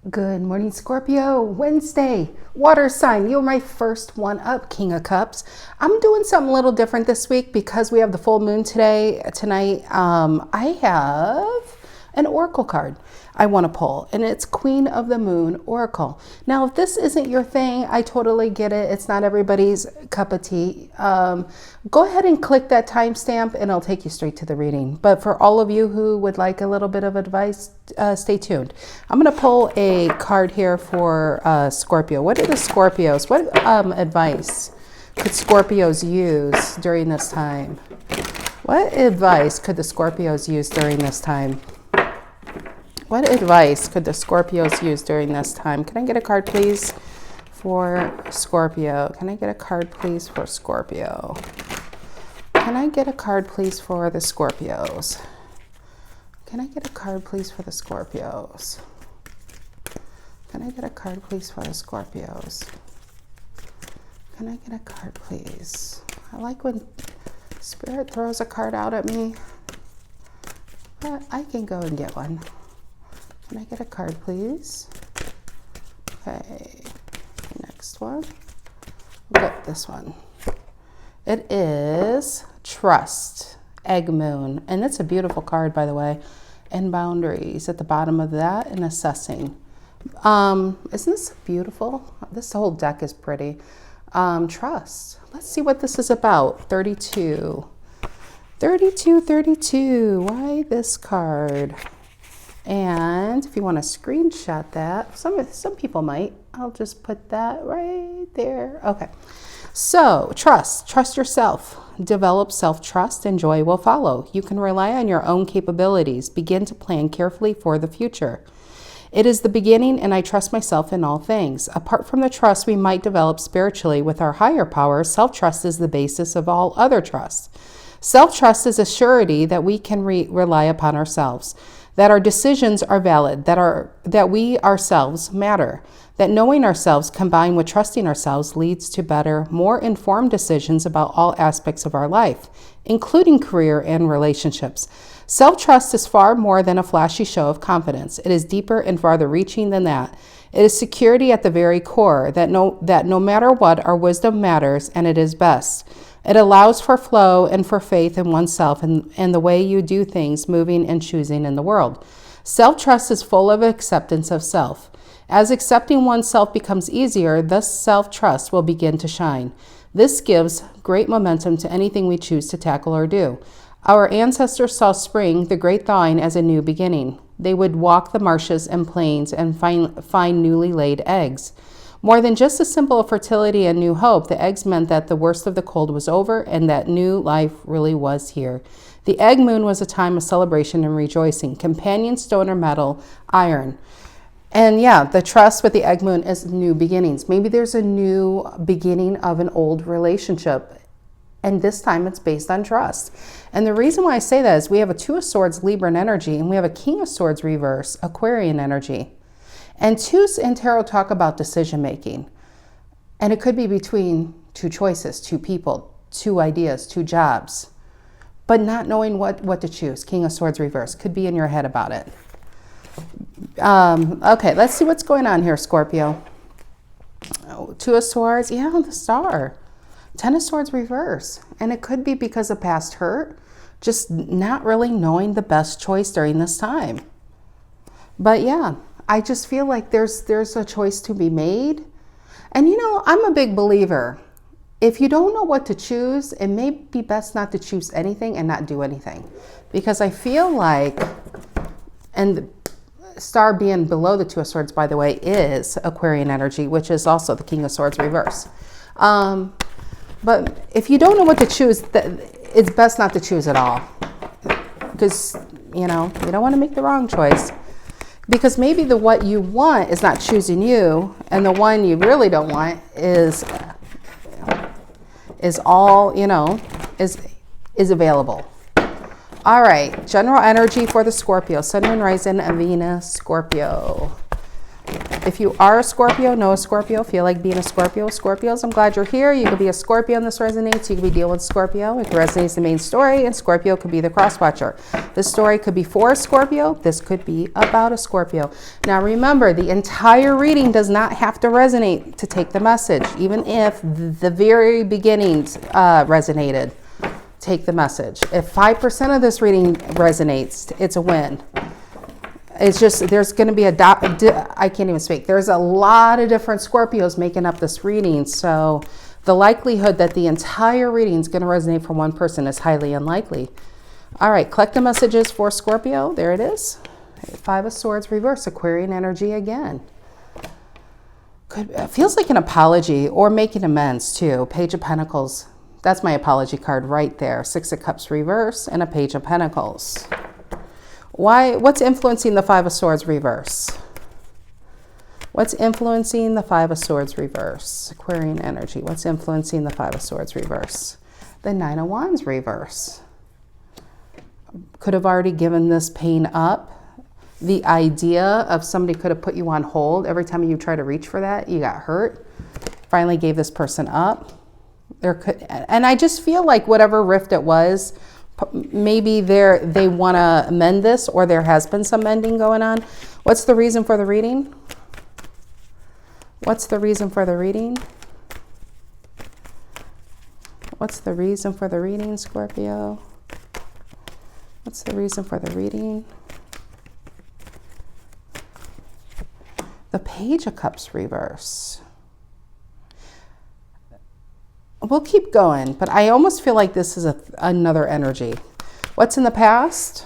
Good morning, Scorpio. Wednesday, water sign. You're my first one up, King of Cups. I'm doing something a little different this week because we have the full moon tonight. I have an oracle card I want to pull, and it's Queen of the Moon Oracle. Now, if this isn't your thing, I totally get it. It's not everybody's cup of tea. Go ahead and click that timestamp, and it'll take you straight to the reading. But for all of you who would like a little bit of advice, stay tuned. I'm going to pull a card here for Scorpio. What are the Scorpios? What advice could Scorpios use during this time? What advice could the Scorpios use during this time? What advice could the Scorpios use during this time? Can I get a card, please, for Scorpio? Can I get a card, please, for Scorpio? Can I get a card, please, for the Scorpios? Can I get a card, please, for the Scorpios? Can I get a card, please, for the Scorpios? Can I get a card, please? I like when Spirit throws a card out at me, but I can go and get one. Can I get a card, please? Okay, next one. We'll get this one. It is Trust, Egg Moon. And it's a beautiful card, by the way. And Boundaries at the bottom of that, and Assessing. Isn't this beautiful? This whole deck is pretty. Trust. Let's see what this is about. 32. 32, 32. Why this card? And if you want to screenshot that, some people might. I'll just put that right there. Okay. So, trust yourself. Develop self-trust and joy will follow. You can rely on your own capabilities. Begin to plan carefully for the future. It is the beginning, and I trust myself in all things. Apart from the trust we might develop spiritually with our higher power, self-trust is the basis of all other trust. Self-trust is a surety that we can rely upon ourselves, that our decisions are valid, that we ourselves matter, that knowing ourselves combined with trusting ourselves leads to better, more informed decisions about all aspects of our life, including career and relationships. Self-trust is far more than a flashy show of confidence. It is deeper and farther reaching than that. It is security at the very core, that no matter what, our wisdom matters and it is best. It allows for flow and for faith in oneself and the way you do things, moving and choosing in the world. Self-trust is full of acceptance of self. As accepting oneself becomes easier, thus self-trust will begin to shine. This gives great momentum to anything we choose to tackle or do. Our ancestors saw spring, the great thawing, as a new beginning. They would walk the marshes and plains and find newly laid eggs. More than just a symbol of fertility and new hope, the eggs meant that the worst of the cold was over and that new life really was here. The egg moon was a time of celebration and rejoicing. Companion stone or metal, iron. And yeah, the trust with the egg moon is new beginnings. Maybe there's a new beginning of an old relationship, and this time it's based on trust. And the reason why I say that is we have a Two of Swords, Libran energy, and we have a King of Swords reverse, Aquarian energy. And twos in tarot talk about decision making. And it could be between two choices, two people, two ideas, two jobs. But not knowing what to choose. King of Swords reverse. Could be in your head about it. Okay, let's see what's going on here, Scorpio. Oh, Two of Swords. Yeah, the Star. Ten of Swords reverse. And it could be because of past hurt. Just not really knowing the best choice during this time. But yeah. I just feel like there's a choice to be made. And you know, I'm a big believer. If you don't know what to choose, it may be best not to choose anything and not do anything. Because I feel like, and the Star being below the Two of Swords, by the way, is Aquarian energy, which is also the King of Swords reverse. But if you don't know what to choose, it's best not to choose at all. Because, you know, you don't want to make the wrong choice. Because maybe what you want is not choosing you, and the one you really don't want is all, you know, is available. All right, general energy for the Scorpio, Sun, Moon, Rising, and Venus, Scorpio. If you are a Scorpio, know a Scorpio, feel like being a Scorpio. Scorpios, I'm glad you're here. You could be a Scorpio and this resonates. You could be dealing with Scorpio. It resonates the main story, and Scorpio could be the cross-watcher. This story could be for a Scorpio. This could be about a Scorpio. Now remember, the entire reading does not have to resonate to take the message. Even if the very beginnings resonated, take the message. If 5% of this reading resonates, it's a win. It's just, there's going to be I can't even speak. There's a lot of different Scorpios making up this reading. So the likelihood that the entire reading is going to resonate for one person is highly unlikely. All right, collect the messages for Scorpio. There it is. 5 of Swords reverse, Aquarian energy again. Feels like an apology or making amends too. Page of Pentacles. That's my apology card right there. 6 of Cups reverse and a Page of Pentacles. What's influencing the 5 of Swords reverse? What's influencing the 5 of Swords reverse? Aquarian energy. What's influencing the 5 of Swords reverse? The 9 of Wands reverse. Could have already given this pain up. The idea of somebody could have put you on hold. Every time you try to reach for that, you got hurt. Finally gave this person up. And I just feel like whatever rift it was, maybe they want to mend this, or there has been some mending going on. What's the reason for the reading? What's the reason for the reading? What's the reason for the reading, Scorpio? What's the reason for the reading? The Page of Cups reverse. We'll keep going, but I almost feel like this is another energy. What's in the past?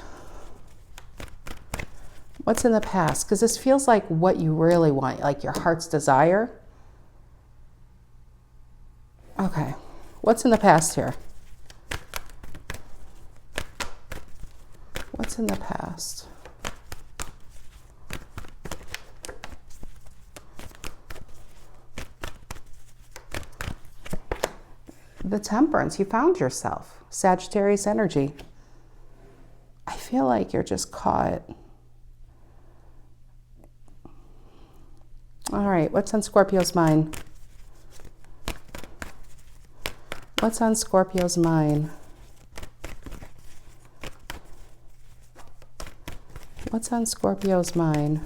What's in the past? Because this feels like what you really want, like your heart's desire. Okay. What's in the past here? What's in the past? The Temperance, you found yourself. Sagittarius energy. I feel like you're just caught. All right, what's on Scorpio's mind? What's on Scorpio's mind? What's on Scorpio's mind?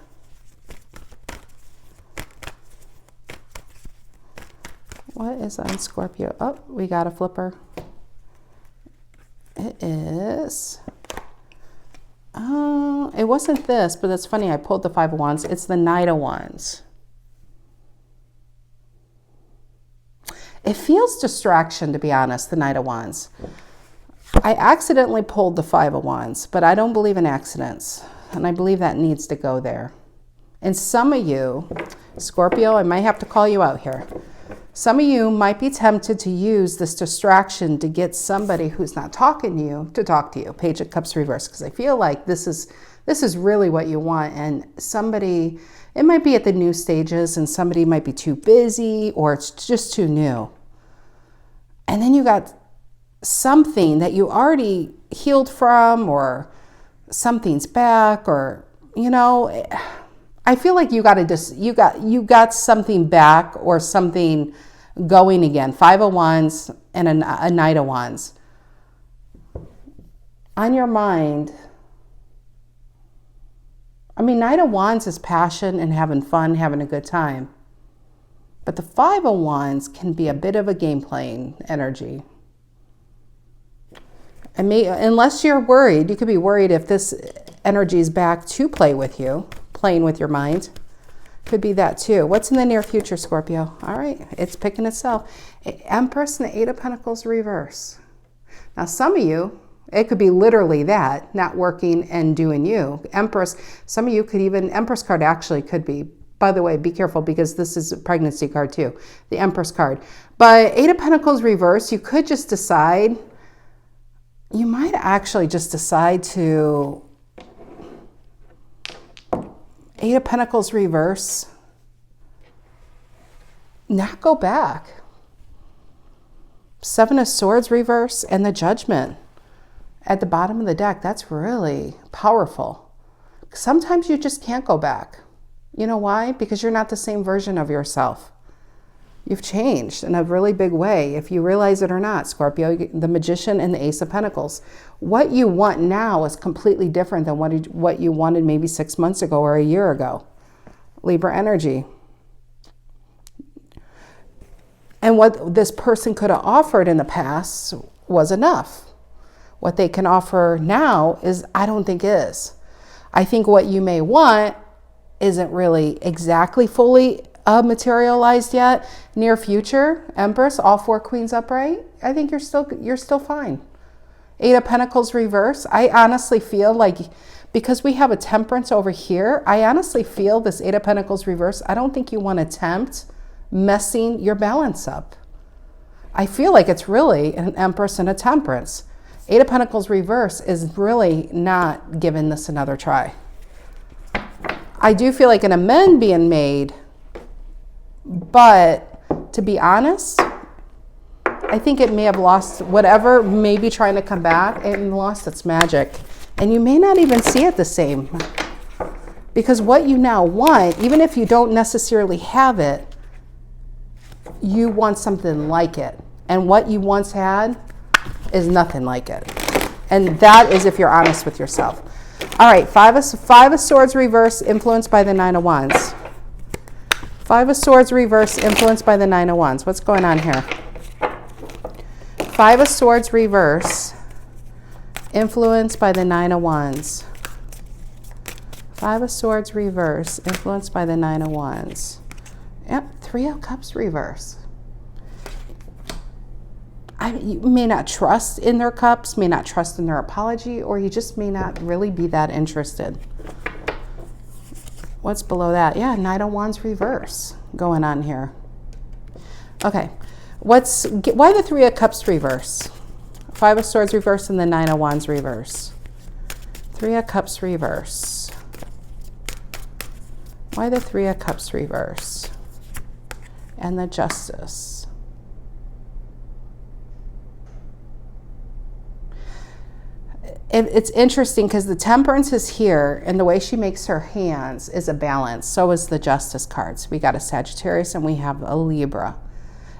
What is on Scorpio? Oh, we got a flipper. It is. It wasn't this, but it's funny. I pulled the 5 of Wands. It's the Knight of Wands. It feels distraction, to be honest, the Knight of Wands. I accidentally pulled the 5 of Wands, but I don't believe in accidents. And I believe that needs to go there. And some of you, Scorpio, I might have to call you out here. Some of you might be tempted to use this distraction to get somebody who's not talking to you to talk to you. Page of Cups reverse, because I feel like this is really what you want. And somebody, it might be at the new stages, and somebody might be too busy, or it's just too new. And then you got something that you already healed from, or something's back, or, you know, I feel like you got something back or something going again. 5 of Wands and a Knight of Wands. On your mind, I mean, Knight of Wands is passion and having fun, having a good time. But the 5 of Wands can be a bit of a game playing energy. Unless you're worried, you could be worried if this energy is back to play with you, playing with your mind. Could be that too. What's in the near future, Scorpio? All right, it's picking itself. Empress and the 8 of Pentacles reverse. Now, some of you, it could be literally that, not working and doing you. Empress, some of you could even, Empress card actually could be, by the way, be careful because this is a pregnancy card too, the Empress card. But 8 of Pentacles reverse, you could just decide, you might actually just decide to, 8 of Pentacles reverse, not go back. 7 of Swords reverse and the Judgment at the bottom of the deck. That's really powerful. Sometimes you just can't go back. You know why? Because you're not the same version of yourself. You've changed in a really big way, if you realize it or not, Scorpio, the Magician and the Ace of Pentacles. What you want now is completely different than what you wanted maybe 6 months ago or a year ago. Libra energy. And what this person could have offered in the past was enough. What they can offer now is, I don't think is. I think what you may want isn't really exactly fully materialized yet. Near future, Empress, all 4 queens upright. I think you're still fine. 8 of Pentacles reverse. I honestly feel like, because we have a Temperance over here, I honestly feel this 8 of Pentacles reverse, I don't think you want to tempt messing your balance up. I feel like it's really an Empress and a Temperance. 8 of Pentacles reverse is really not giving this another try. I do feel like an amend being made, but to be honest, I think it may have lost whatever, maybe trying to come back, and lost its magic. And you may not even see it the same. Because what you now want, even if you don't necessarily have it, you want something like it. And what you once had is nothing like it. And that is if you're honest with yourself. All right, Five of Swords reverse, influenced by the 9 of Wands. 5 of Swords reverse, influenced by the 9 of Wands. What's going on here? 5 of Swords reverse, influenced by the 9 of Wands. 5 of Swords reverse, influenced by the 9 of Wands. Yep, 3 of Cups reverse. You may not trust in their cups, may not trust in their apology, or you just may not really be that interested. What's below that? Yeah, 9 of Wands reverse going on here. Okay, why the 3 of Cups reverse? 5 of Swords reverse and the 9 of Wands reverse. 3 of Cups reverse. Why the 3 of Cups reverse? And the Justice. It's interesting because the Temperance is here, and the way she makes her hands is a balance. So is the Justice cards. We got a Sagittarius and we have a Libra.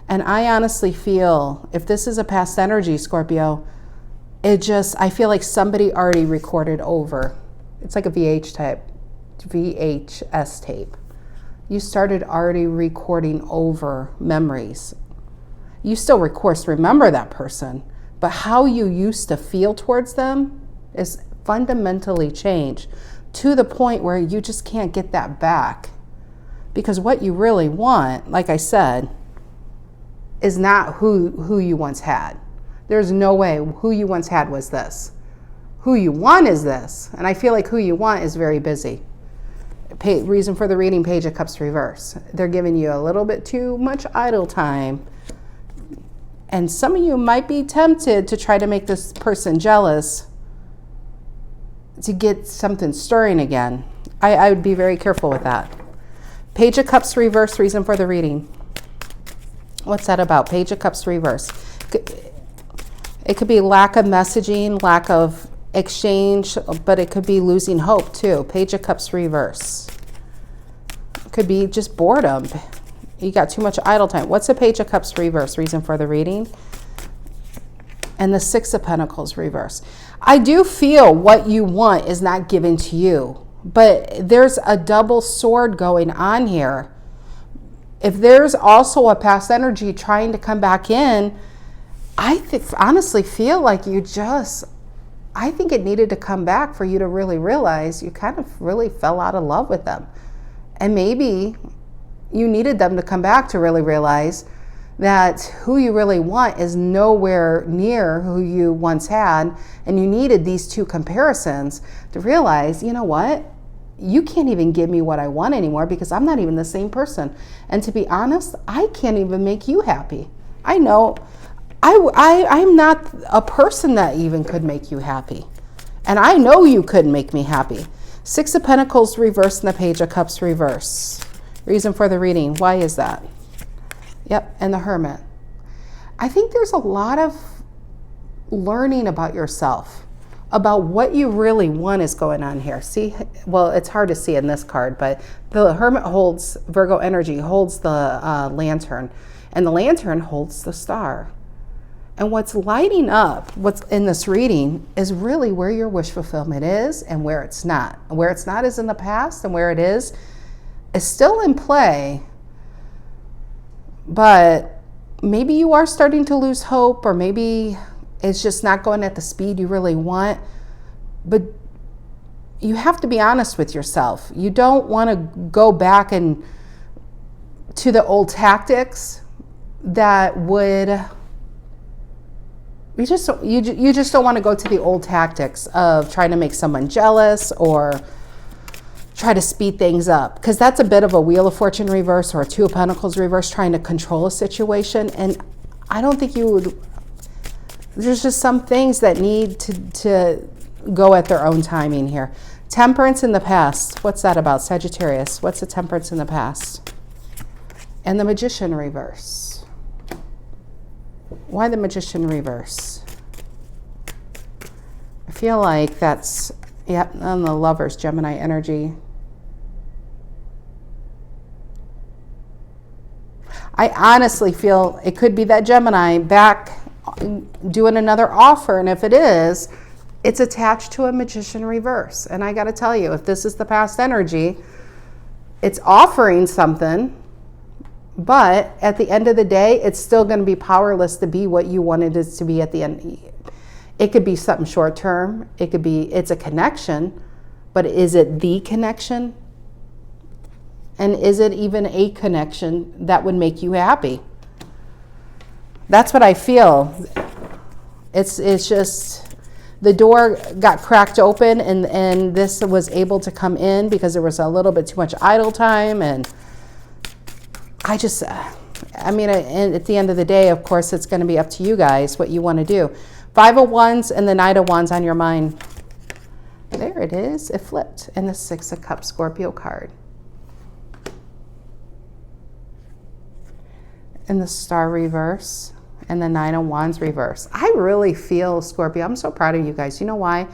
And I honestly feel, if this is a past energy, Scorpio, I feel like somebody already recorded over. It's like a VHS tape. You started already recording over memories. You still, of course, remember that person, but how you used to feel towards them is fundamentally changed to the point where you just can't get that back. Because what you really want, like I said, is not who you once had. There's no way who you once had was this. Who you want is this. And I feel like who you want is very busy. Reason for the reading, Page of Cups reverse. They're giving you a little bit too much idle time. And some of you might be tempted to try to make this person jealous to get something stirring again. I would be very careful with that. Page of Cups reverse, reason for the reading. What's that about? Page of Cups reverse. It could be lack of messaging, lack of exchange, but it could be losing hope too. Page of Cups reverse. It could be just boredom. You got too much idle time. What's a Page of Cups reverse? Reason for the reading. And the 6 of Pentacles reverse. I do feel what you want is not given to you, but there's a double sword going on here. If there's also a past energy trying to come back in, I honestly feel like I think it needed to come back for you to really realize you kind of really fell out of love with them. And maybe you needed them to come back to really realize that who you really want is nowhere near who you once had. And you needed these two comparisons to realize, you know what? You can't even give me what I want anymore because I'm not even the same person. And to be honest, I can't even make you happy. I know I'm not a person that even could make you happy. And I know you couldn't make me happy. 6 of Pentacles reverse and the Page of Cups reverse. Reason for the reading. Why is that? Yep, and the Hermit. I think there's a lot of learning about yourself. about what you really want is going on here. See, well, it's hard to see in this card, but the Hermit holds, Virgo energy holds the Lantern, and the Lantern holds the Star. And what's lighting up, what's in this reading, is really where your wish fulfillment is and where it's not. Where it's not is in the past, and where it is still in play. But maybe you are starting to lose hope, or maybe it's just not going at the speed you really want. But you have to be honest with yourself. You don't want to go back and to the old tactics that would... You just don't want to go to the old tactics of trying to make someone jealous or try to speed things up, because that's a bit of a Wheel of Fortune reverse or a Two of Pentacles reverse, trying to control a situation. And I don't think you would. There's just some things that need to go at their own timing here. Temperance in the past. What's that about? Sagittarius. What's the Temperance in the past? And the Magician reverse. Why the Magician reverse? I feel like that's, yep, on the Lovers, Gemini energy. I honestly feel it could be that Gemini back doing another offer, and if it is, it's attached to a Magician reverse. And I got to tell you, if this is the past energy, it's offering something, but at the end of the day, it's still going to be powerless to be what you wanted it to be at the end. It could be something short term. It could be, it's a connection, but is it the connection? And is it even a connection that would make you happy? That's what I feel. It's just, the door got cracked open, and this was able to come in because there was a little bit too much idle time. And I mean, at the end of the day, of course, it's going to be up to you guys what you want to do. Five of Wands and the Knight of Wands on your mind. There it is. It flipped. And the Six of Cups Scorpio card. And the Star reverse. And the Nine of Wands reverse. I really feel, Scorpio, I'm so proud of you guys. You know why?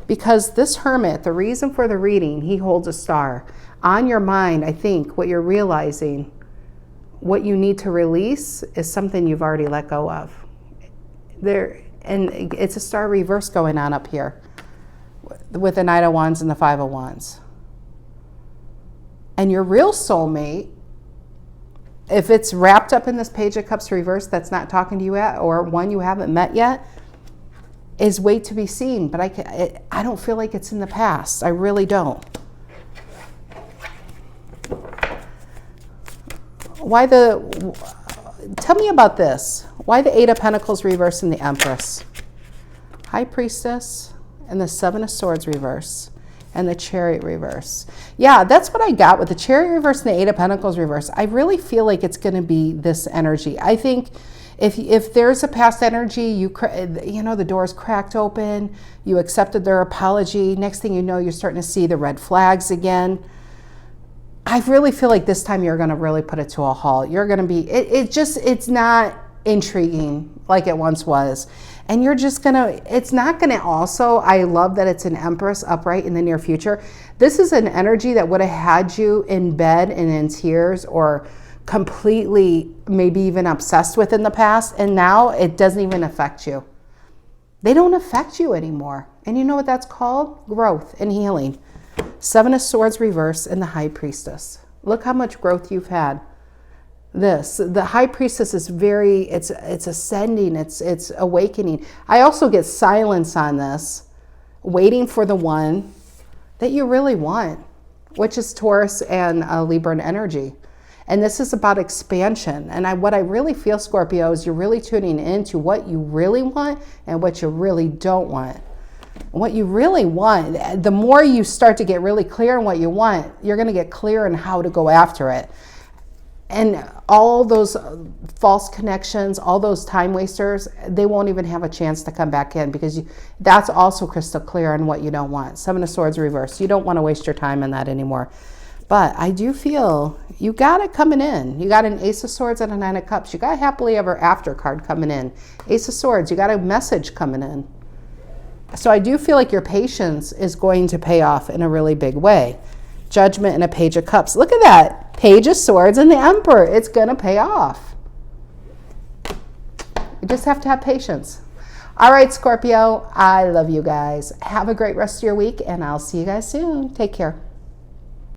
Because this Hermit, the reason for the reading, he holds a star. On your mind, I think what you're realizing, what you need to release is something you've already let go of. And it's a Star reverse going on up here with the Knight of Wands and the Five of Wands. And your real soulmate, if it's wrapped up in this Page of Cups reverse that's not talking to you yet, or one you haven't met yet, is wait to be seen. But I don't feel like it's in the past. I really don't. Tell me about this. Why the Eight of Pentacles reverse and the Empress? High Priestess and the Seven of Swords reverse and the Chariot reverse. Yeah, that's what I got with the Chariot reverse and the Eight of Pentacles reverse. I really feel like it's going to be this energy. I think if there's a past energy, you know, the door's cracked open, you accepted their apology. Next thing you know, you're starting to see the red flags again. I really feel like this time you're going to really put it to a halt. You're going to be, it's not intriguing like it once was. And you're just going to, it's not going to also, I love that it's an Empress upright in the near future. This is an energy that would have had you in bed and in tears or completely maybe even obsessed with in the past. And now it doesn't even affect you. They don't affect you anymore. And you know what that's called? Growth and healing. Seven of Swords reverse and the High Priestess. Look how much growth you've had. The High Priestess is it's ascending, it's awakening. I also get silence on this, waiting for the one that you really want, which is Taurus and Libra energy. And this is about expansion. And what I really feel, Scorpio, is you're really tuning into what you really want and what you really don't want. What you really want, the more you start to get really clear on what you want, you're going to get clear on how to go after it. And all those false connections, all those time wasters, they won't even have a chance to come back in, because that's also crystal clear on what you don't want. Seven of Swords reverse. You don't want to waste your time on that anymore. But I do feel you got it coming in. You got an Ace of Swords and a Nine of Cups. You got a happily ever after card coming in. Ace of Swords, you got a message coming in. So I do feel like your patience is going to pay off in a really big way. Judgment and a Page of Cups. Look at that. Page of Swords and the Emperor. It's going to pay off. You just have to have patience. All right, Scorpio, I love you guys. Have a great rest of your week, and I'll see you guys soon. Take care.